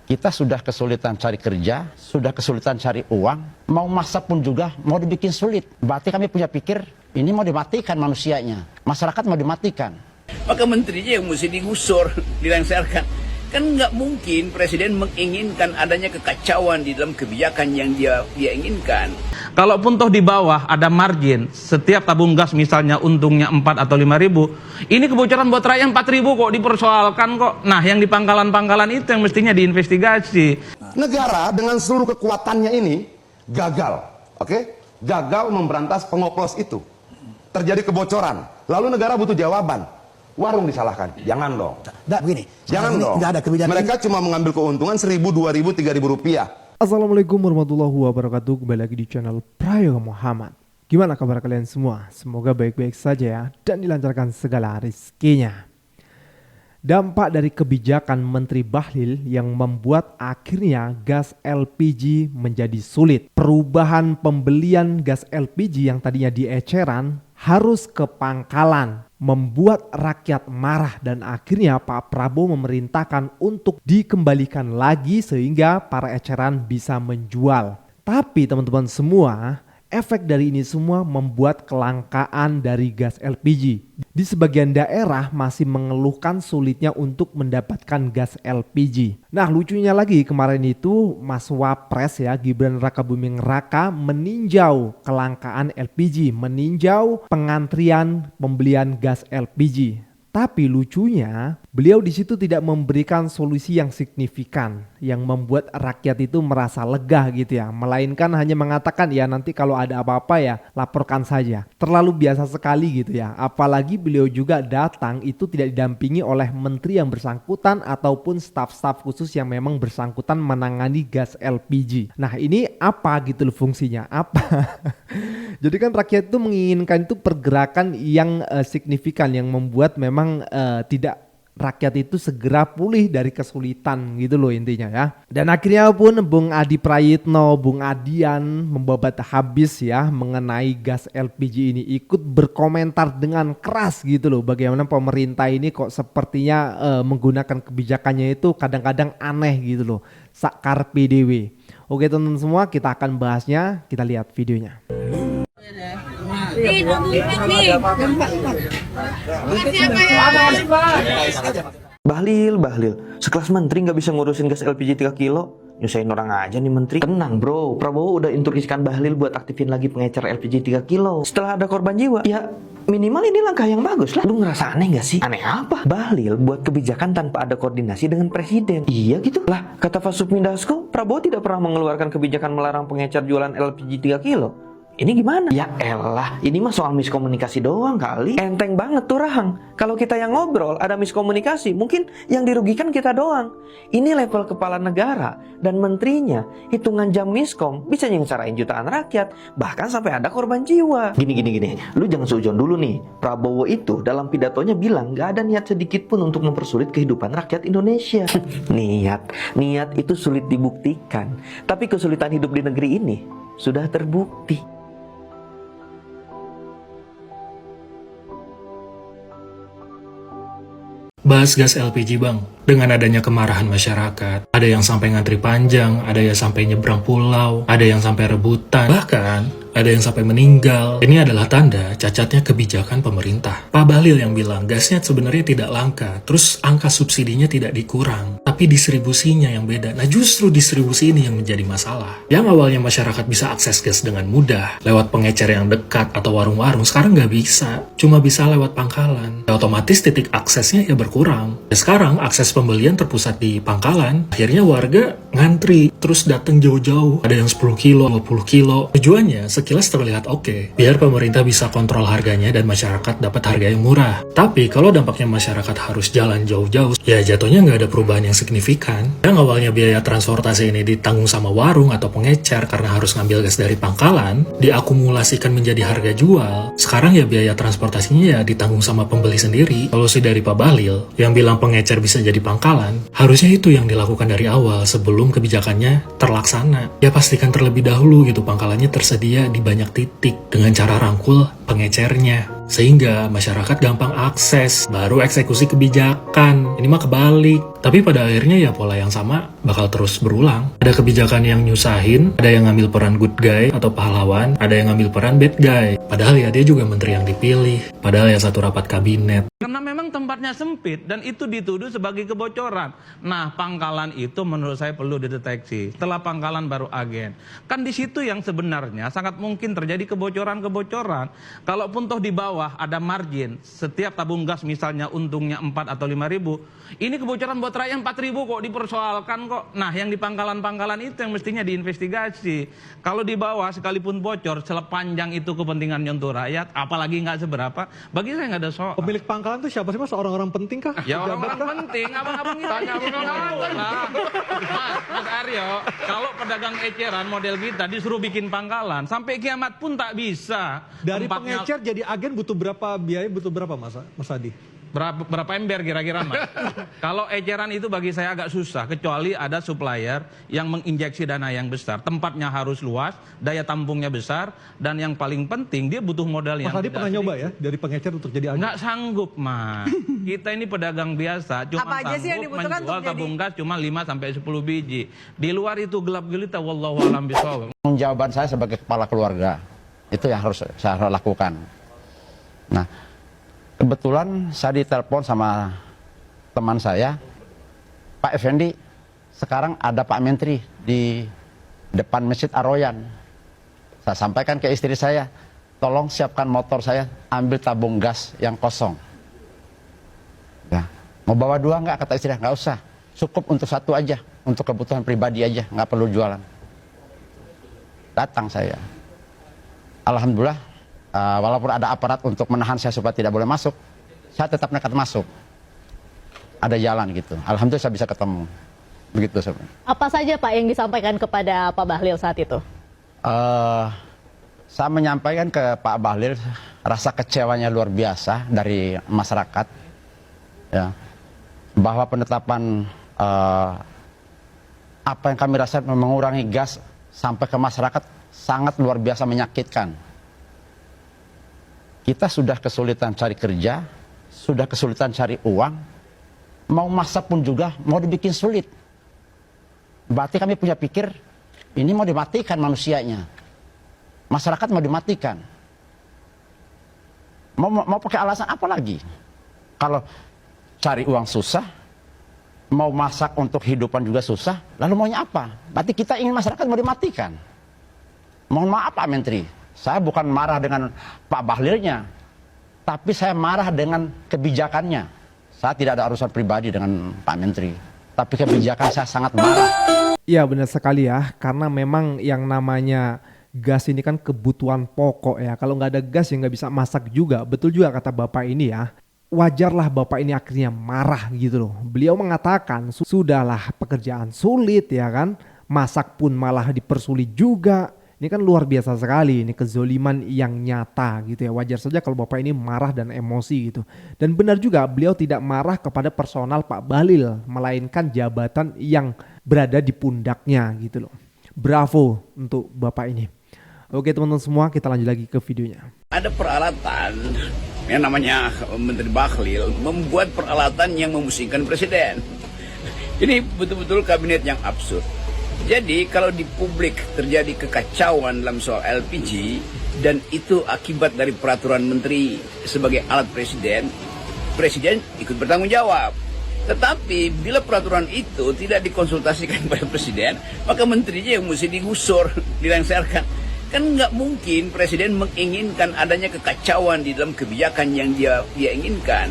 Kita sudah kesulitan cari kerja, sudah kesulitan cari uang, mau masak pun juga mau dibikin sulit. Berarti kami punya pikir, ini mau dimatikan manusianya, masyarakat mau dimatikan. Maka menterinya yang mesti digusur, dilengsarkan. Kan nggak mungkin presiden menginginkan adanya kekacauan di dalam kebijakan yang dia inginkan. Kalaupun toh di bawah ada margin, setiap tabung gas misalnya untungnya 4 atau 5 ribu, ini kebocoran buat rakyat 4 ribu kok dipersoalkan kok. Nah yang di pangkalan-pangkalan itu yang mestinya diinvestigasi. Negara dengan seluruh kekuatannya ini gagal, oke? Gagal memberantas pengoplos itu. Terjadi kebocoran, lalu negara butuh jawaban. Warung disalahkan, jangan dong. Begini, Jangan dong. ada kebijakan. Mereka cuma mengambil keuntungan 1.000, 2.000, 3.000 rupiah. Assalamualaikum warahmatullahi wabarakatuh. Kembali lagi di channel Prayoga Muhammad. Gimana kabar kalian semua? Semoga baik-baik saja ya, dan dilancarkan segala rezekinya. Dampak dari kebijakan Menteri Bahlil yang membuat akhirnya gas LPG menjadi sulit. Perubahan pembelian gas LPG yang tadinya di eceran harus ke pangkalan, membuat rakyat marah, dan akhirnya Pak Prabowo memerintahkan untuk dikembalikan lagi sehingga para eceran bisa menjual. Tapi teman-teman semua, efek dari ini semua membuat kelangkaan dari gas LPG. Di sebagian daerah masih mengeluhkan sulitnya untuk mendapatkan gas LPG. Nah lucunya lagi kemarin itu Mas Wapres ya, Gibran Rakabuming Raka meninjau kelangkaan LPG, meninjau pengantrian pembelian gas LPG. Tapi lucunya beliau di situ tidak memberikan solusi yang signifikan yang membuat rakyat itu merasa lega gitu ya. Melainkan hanya mengatakan ya nanti kalau ada apa-apa ya laporkan saja. Terlalu biasa sekali gitu ya. Apalagi beliau juga datang itu tidak didampingi oleh menteri yang bersangkutan ataupun staf-staf khusus yang memang bersangkutan menangani gas LPG. Nah ini apa gitu loh fungsinya? Apa? Jadi kan rakyat itu menginginkan itu pergerakan yang signifikan yang membuat memang tidak rakyat itu segera pulih dari kesulitan gitu loh intinya ya. Dan akhirnya pun Bung Adi Prayitno, Bung Adian membabat habis ya mengenai gas LPG ini, ikut berkomentar dengan keras gitu loh. Bagaimana pemerintah ini kok sepertinya menggunakan kebijakannya itu kadang-kadang aneh gitu loh. Sakar PDW. Oke teman-teman semua, kita akan bahasnya, kita lihat videonya. Bahlil, sekelas menteri nggak bisa ngurusin gas LPG 3 kilo. Nyusahin orang aja nih menteri. Tenang bro, Prabowo udah instruksikan Bahlil buat aktifin lagi pengecer LPG 3 kilo. Setelah ada korban jiwa, ya minimal ini langkah yang bagus lah. Lu ngerasa aneh gak sih? Aneh apa? Bahlil buat kebijakan tanpa ada koordinasi dengan presiden. Iya gitu lah, kata Fasubmi Dasko, Prabowo tidak pernah mengeluarkan kebijakan melarang pengecer jualan LPG 3 kilo. Ini gimana? Ya elah, ini mah soal miskomunikasi doang kali. Enteng banget tuh Rahang. Kalau kita yang ngobrol ada miskomunikasi, mungkin yang dirugikan kita doang. Ini level kepala negara dan menterinya, hitungan jam miskom bisa nyengsarain jutaan rakyat, bahkan sampai ada korban jiwa. Gini. Lu jangan seujon dulu nih. Prabowo itu dalam pidatonya bilang gak ada niat sedikit pun untuk mempersulit kehidupan rakyat Indonesia. Niat itu sulit dibuktikan. Tapi kesulitan hidup di negeri ini sudah terbukti. Bahas gas LPG bang, dengan adanya kemarahan masyarakat, ada yang sampai ngantri panjang, ada yang sampai nyebrang pulau, ada yang sampai rebutan, bahkan ada yang sampai meninggal. Ini adalah tanda cacatnya kebijakan pemerintah. Pak Bahlil yang bilang gasnya sebenarnya tidak langka, terus angka subsidinya tidak dikurang, tapi distribusinya yang beda. Nah justru distribusi ini yang menjadi masalah. Yang awalnya masyarakat bisa akses gas dengan mudah, lewat pengecer yang dekat atau warung-warung, sekarang nggak bisa. Cuma bisa lewat pangkalan. Ya, otomatis titik aksesnya ya berkurang. Dan sekarang akses pembelian terpusat di pangkalan, akhirnya warga ngantri, terus datang jauh-jauh. Ada yang 10 kilo, 20 kilo. Tujuannya sekilas terlihat oke, biar pemerintah bisa kontrol harganya dan masyarakat dapat harga yang murah. Tapi kalau dampaknya masyarakat harus jalan jauh-jauh, ya jatuhnya nggak ada perubahan yang signifikan. Yang awalnya biaya transportasi ini ditanggung sama warung atau pengecer karena harus ngambil gas dari pangkalan, diakumulasikan menjadi harga jual. Sekarang ya biaya transportasinya ya ditanggung sama pembeli sendiri. Solusi dari Pak Bahlil yang bilang pengecer bisa jadi pangkalan, harusnya itu yang dilakukan dari awal sebelum kebijakannya terlaksana. Ya pastikan terlebih dahulu gitu pangkalannya tersedia di banyak titik dengan cara rangkul pengecernya. Sehingga masyarakat gampang akses, baru eksekusi kebijakan. Ini mah kebalik. Tapi pada akhirnya ya pola yang sama bakal terus berulang. Ada kebijakan yang nyusahin, ada yang ngambil peran good guy atau pahlawan, ada yang ngambil peran bad guy. Padahal ya dia juga menteri yang dipilih. Padahal ya satu rapat kabinet. Karena memang tempatnya sempit dan itu dituduh sebagai kebocoran. Nah, pangkalan itu menurut saya perlu dideteksi. Setelah pangkalan baru agen. Kan di situ yang sebenarnya sangat mungkin terjadi kebocoran-kebocoran. Kalaupun toh di bawah ada margin, setiap tabung gas misalnya untungnya 4 atau 5 ribu, ini kebocoran buat rakyat 4 ribu kok dipersoalkan kok. Nah, yang di pangkalan-pangkalan itu yang mestinya diinvestigasi. Kalau di bawah sekalipun bocor, sepanjang itu kepentingannya untuk rakyat, apalagi nggak seberapa, bagi saya nggak ada soal. Pemilik pangkalan itu siapa sih Mas? Orang-orang penting kah? Ya orang-orang penting, abang-abang ini tanya Mas Aryo, kalau pedagang eceran model kita disuruh bikin pangkalan, sampai kiamat pun tak bisa. Dari Tempatnya- pengecer jadi agen butuh berapa biaya, butuh berapa Mas Adi? Berapa ember kira-kira Mas? Kalau eceran itu bagi saya agak susah, kecuali ada supplier yang menginjeksi dana yang besar. Tempatnya harus luas, daya tampungnya besar, dan yang paling penting dia butuh modal yang Mas Adi tidak pernah nyoba sedikit. ya dari pengecer untuk jadi agen? Nggak sanggup Mas. Kita ini pedagang biasa, cuma Apa aja sih yang sanggup dibutuhkan menjual untuk tabung gas cuma 5-10 biji. Di luar itu gelap gelita, wallahu alam bishawab. Jawaban saya sebagai kepala keluarga itu yang harus saya lakukan. Nah, kebetulan saya ditelepon sama teman saya, Pak Effendi, sekarang ada Pak Menteri di depan Masjid Ar-Royan. Saya sampaikan ke istri saya, tolong siapkan motor saya, ambil tabung gas yang kosong. Ya, mau bawa 2 nggak, kata istri, nggak usah, cukup untuk 1 aja, untuk kebutuhan pribadi aja, nggak perlu jualan. Datang saya, alhamdulillah, walaupun ada aparat untuk menahan saya supaya tidak boleh masuk, saya tetap nekat masuk. Ada jalan gitu, alhamdulillah saya bisa ketemu. Begitu sebenarnya. Apa saja Pak yang disampaikan kepada Pak Bahlil saat itu? Saya menyampaikan ke Pak Bahlil rasa kecewanya luar biasa dari masyarakat, ya, bahwa penetapan apa yang kami rasakan mengurangi gas sampai ke masyarakat sangat luar biasa menyakitkan. Kita sudah kesulitan cari kerja, sudah kesulitan cari uang, mau masak pun juga mau dibikin sulit. Berarti kami punya pikir, ini mau dimatikan manusianya. Masyarakat mau dimatikan. Mau pakai alasan apa lagi? Kalau cari uang susah, mau masak untuk kehidupan juga susah, lalu maunya apa? Berarti kita ingin masyarakat mau dimatikan. Mohon maaf Pak Menteri, saya bukan marah dengan Pak Bahlilnya, tapi saya marah dengan kebijakannya. Saya tidak ada urusan pribadi dengan Pak Menteri, tapi kebijakan saya sangat marah. Iya benar sekali ya, karena memang yang namanya gas ini kan kebutuhan pokok ya. Kalau nggak ada gas ya nggak bisa masak juga. Betul juga kata Bapak ini ya. Wajarlah Bapak ini akhirnya marah gitu loh. Beliau mengatakan sudahlah pekerjaan sulit ya kan. Masak pun malah dipersulit juga. Ini kan luar biasa sekali, ini kezoliman yang nyata gitu ya. Wajar saja kalau Bapak ini marah dan emosi gitu. Dan benar juga beliau tidak marah kepada personal Pak Bahlil, melainkan jabatan yang berada di pundaknya gitu loh. Bravo untuk Bapak ini. Oke teman-teman semua, kita lanjut lagi ke videonya. Ada peralatan yang namanya Menteri Bahlil membuat peralatan yang memusingkan presiden. Ini betul-betul kabinet yang absurd. Jadi kalau di publik terjadi kekacauan dalam soal LPG dan itu akibat dari peraturan menteri sebagai alat presiden, presiden ikut bertanggung jawab. Tetapi bila peraturan itu tidak dikonsultasikan kepada presiden, maka menterinya yang mesti digusur, dilengsarkan. Kan nggak mungkin presiden menginginkan adanya kekacauan di dalam kebijakan yang dia inginkan.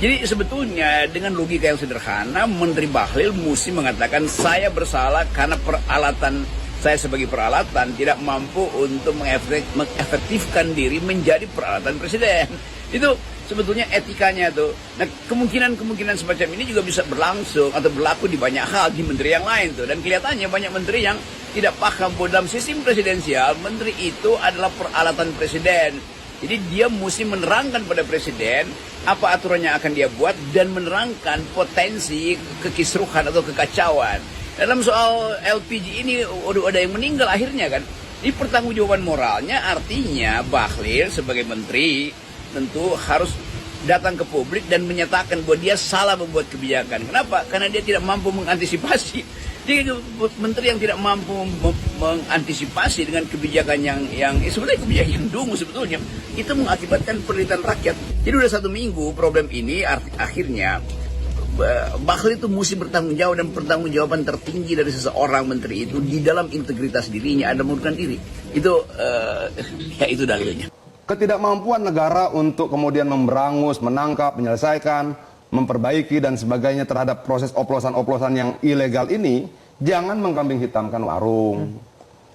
Jadi sebetulnya dengan logika yang sederhana, Menteri Bahlil mesti mengatakan saya bersalah karena peralatan saya sebagai peralatan tidak mampu untuk mengefektifkan diri menjadi peralatan presiden. Itu sebetulnya etikanya tuh. Nah, kemungkinan semacam ini juga bisa berlangsung atau berlaku di banyak hal di menteri yang lain tuh. Dan kelihatannya banyak menteri yang tidak paham bahwa dalam sistem presidensial, menteri itu adalah peralatan presiden. Jadi dia mesti menerangkan pada presiden apa aturan yang akan dia buat dan menerangkan potensi kekisruhan atau kekacauan. Dalam soal LPG ini udah ada yang meninggal akhirnya kan. Ini pertanggungjawaban moralnya artinya Bahlil sebagai menteri tentu harus datang ke publik dan menyatakan bahwa dia salah membuat kebijakan. Kenapa? Karena dia tidak mampu mengantisipasi. Dia menteri yang tidak mampu mengantisipasi dengan kebijakan yang sebenarnya kebijakan yang dungu sebetulnya. Itu mengakibatkan penderitaan rakyat. Jadi udah 1 minggu problem ini akhirnya Bahlil itu mesti bertanggung jawab, dan pertanggungjawaban tertinggi dari seseorang menteri itu di dalam integritas dirinya ada mengundurkan diri. Itu ya itu dalilnya. Ketidakmampuan negara untuk kemudian memberangus, menangkap, menyelesaikan, memperbaiki dan sebagainya terhadap proses oplosan-oplosan yang ilegal ini, jangan mengkambing hitamkan warung.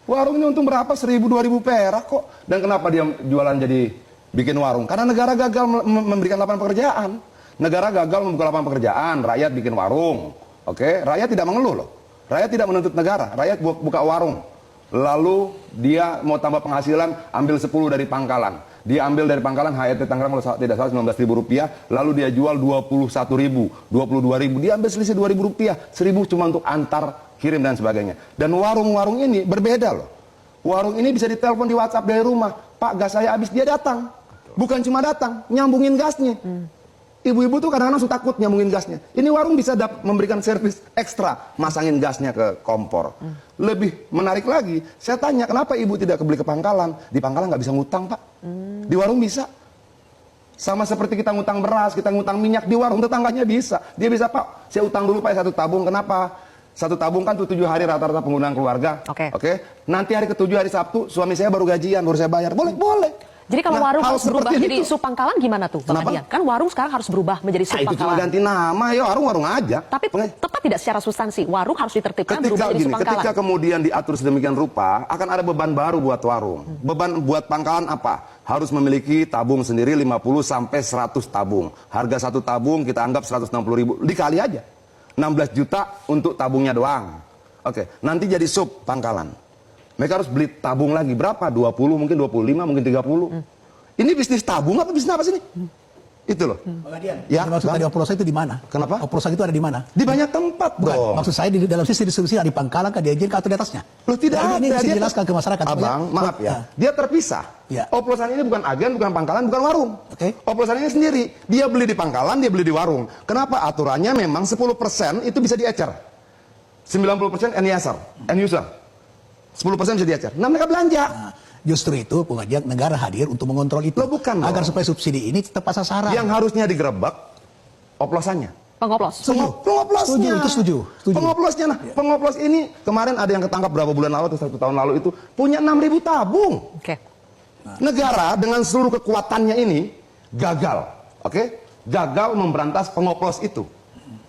Warung ini untung berapa? 1.000-2.000 perak kok. Dan kenapa dia jualan jadi bikin warung? Karena negara gagal memberikan lapangan pekerjaan. Negara gagal membuka lapangan pekerjaan, rakyat bikin warung. Oke, rakyat tidak mengeluh loh. Rakyat tidak menuntut negara, rakyat buka warung. Lalu dia mau tambah penghasilan, ambil 10 dari pangkalan. Dia ambil dari pangkalan HET Tangerang kalau tidak salah 19.000 rupiah, lalu dia jual 21.000, 22.000, dia ambil selisih 2.000 rupiah, 1.000 cuma untuk antar kirim dan sebagainya. Dan warung-warung ini berbeda loh. Warung ini bisa ditelepon di WhatsApp dari rumah, Pak gas saya habis, dia datang. Bukan cuma datang, nyambungin gasnya. Ibu-ibu tuh kadang-kadang suka takut nyambungin gasnya. Ini warung bisa memberikan servis ekstra, masangin gasnya ke kompor. Lebih menarik lagi, saya tanya kenapa ibu tidak beli ke pangkalan? Di pangkalan nggak bisa ngutang Pak. Di warung bisa. Sama seperti kita ngutang beras, kita ngutang minyak, di warung tetangganya bisa. Dia bisa Pak, saya utang dulu Pak 1 tabung. Kenapa? 1 tabung kan tuh 7 hari rata-rata penggunaan keluarga. Oke. Nanti hari ke-7 hari Sabtu, suami saya baru gajian, baru saya bayar. Boleh. Jadi kalau warung harus berubah jadi itu. sup pangkalan gimana tuh Bang Adian? Kan warung sekarang harus berubah menjadi sup Itu cuma pangkalan. ganti nama, ya warung aja. Tapi tepat tidak secara substansi, warung harus ditertibkan berubah jadi sup pangkalan. Ketika kemudian diatur sedemikian rupa, akan ada beban baru buat warung. Beban buat pangkalan apa? Harus memiliki tabung sendiri 50 sampai 100 tabung. Harga 1 tabung kita anggap 160.000, dikali aja. 16 juta untuk tabungnya doang. Oke, nanti jadi sup pangkalan. Mereka harus beli tabung lagi berapa? 20, mungkin 25, mungkin 30. Ini bisnis tabung apa bisnis apa sih ini? Itu loh. Ya, maksud tadi oplosan itu di mana? Kenapa? Oplosan itu ada di mana? Di banyak tempat, Bukan. Maksud saya di dalam sistem distribusi di pangkalan kah, di agen atau di atasnya? Loh tidak ada. Ini bisa dijelaskan ke masyarakat. Abang, maaf ya. Dia terpisah. Ya. Oplosan ini bukan agen, bukan pangkalan, bukan warung. Oke. Oplosan ini sendiri. Dia beli di pangkalan, dia beli di warung. Kenapa? Aturannya memang 10% itu bisa diecer. 90% end user. 10% bisa diecer. Nah mereka belanja. Nah, justru itu pengajian negara hadir untuk mengontrol itu. Loh, bukan agar dong. supaya subsidi ini tepat sasaran. Yang harusnya digerebek oplosannya. Pengoplos. Pengoplosnya. Setuju. Pengoplosnya. Nah, pengoplos ini kemarin ada yang ketangkap berapa bulan lalu atau 1 tahun lalu itu punya 6.000 tabung. Oke. Negara dengan seluruh kekuatannya ini gagal. Oke? Gagal memberantas pengoplos itu.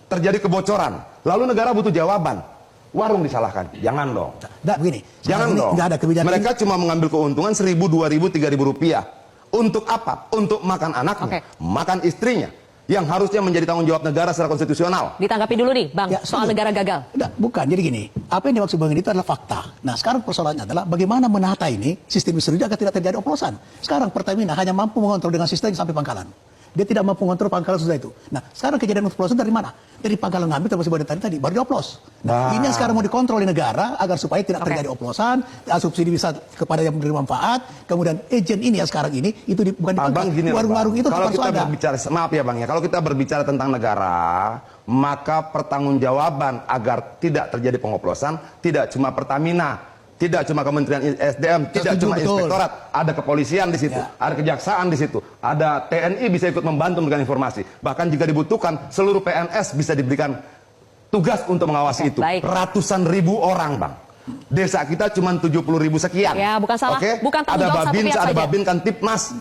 Terjadi kebocoran. Lalu negara butuh jawaban. Warung disalahkan. Jangan dong. Begini. Jangan dong. Nggak ada kebijakan. Mereka cuma mengambil keuntungan 1.000, 2.000, 3.000 rupiah. Untuk apa? Untuk makan anaknya, makan istrinya. Yang harusnya menjadi tanggung jawab negara secara konstitusional. Ditanggapi dulu nih, Bang, Ya, soal negara gagal. Bukan, jadi gini, apa yang dimaksud Bang itu adalah fakta. Nah, sekarang persoalannya adalah bagaimana menata ini sistem distribusi agar tidak terjadi oplosan. Sekarang Pertamina hanya mampu mengontrol dengan sistem sampai pangkalan. Dia tidak mampu mengontrol pangkalan sudah itu. Nah, sekarang kejadian oplosan dari mana? Dari pangkalan ngambil termasuk tadi, baru dioplos. Nah, ini yang sekarang mau dikontrol oleh negara agar supaya tidak terjadi oplosan, subsidi bisa kepada yang menerima manfaat, kemudian agent ini yang sekarang ini itu bukan dipangkal. Warung-warung itu kalau kita ada. berbicara, maaf ya Bang ya, kalau kita berbicara tentang negara, maka pertanggungjawaban agar tidak terjadi pengoplosan tidak cuma Pertamina, tidak cuma Kementerian SDM, tidak cuma Inspektorat, ada kepolisian di situ, ada kejaksaan di situ, ada TNI bisa ikut membantu memberikan informasi. Bahkan jika dibutuhkan, seluruh PNS bisa diberikan tugas untuk mengawasi itu. Baik. Ratusan ribu orang, Bang. Desa kita cuma 70.000 sekian. Ya, bukan salah. Bukan tanggung ada jawab satu Babin, pihak ada saja. Babin kan Tipmas.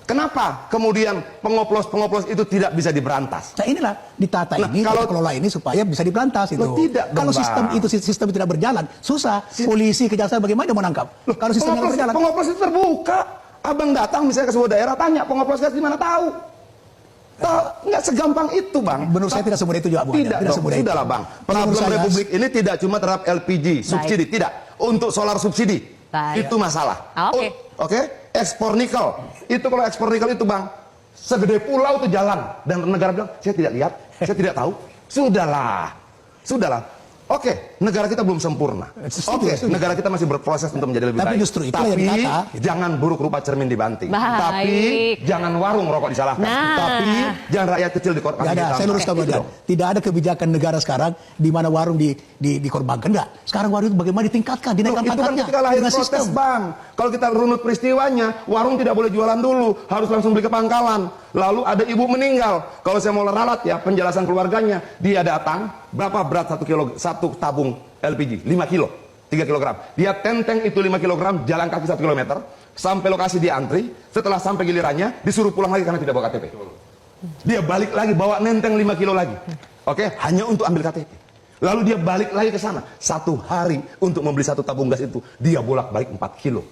Kenapa kemudian pengoplos itu tidak bisa diberantas? Nah inilah ditata ini, kalau kelola ini supaya bisa diberantas itu. Tidak dong, kalau sistem tidak berjalan, susah. Polisi, kejaksaan bagaimana dia mau nangkap? Kalau sistemnya tidak berjalan, pengoplos itu terbuka. Abang datang misalnya ke sebuah daerah, tanya pengoplos gas di mana, tahu. Nggak segampang itu, Bang. Menurut saya tidak semudah itu juga, Bung. Tidak dong, semudah itu. sudahlah, Bang. Problem Republik ini tidak cuma terhadap LPG subsidi, tidak. Untuk solar subsidi, Baik. itu masalah. Oke. Oke, ekspor nikel. Itu kalau ekspor nikel itu, Bang, segede pulau itu jalan. Dan negara bilang, saya tidak lihat, saya tidak tahu. Sudahlah. Oke, negara kita belum sempurna. Oke, negara kita masih berproses untuk menjadi lebih Tapi baik. justru itu Tapi yang dikata. jangan buruk rupa cermin dibanting. Baik. Tapi jangan warung rokok disalahkan. Nah. Tapi jangan rakyat kecil dikorbankan. Tidak ada, saya luruskan Gitu Bang. dong. Tidak ada kebijakan negara sekarang di mana warung dikorbankan. Enggak. Sekarang warung itu bagaimana ditingkatkan, dinaikkan Itu kan pangkatnya ketika lahir dengan protes, sistem. Bang. Kalau kita runut peristiwanya, warung tidak boleh jualan dulu, harus langsung beli ke pangkalan. Lalu ada ibu meninggal. Kalau saya mau ralat ya penjelasan keluarganya, dia datang, berapa berat satu tabung LPG? 5 kilo, 3 kilogram. Dia tenteng itu 5 kilogram, jalan kaki 1 kilometer, sampai lokasi dia antri. Setelah sampai gilirannya, disuruh pulang lagi karena tidak bawa KTP. Dia balik lagi bawa nenteng 5 kilo lagi. Oke, hanya untuk ambil KTP. Lalu dia balik lagi ke sana. 1 hari untuk membeli 1 tabung gas itu, dia bolak-balik 4 kilo.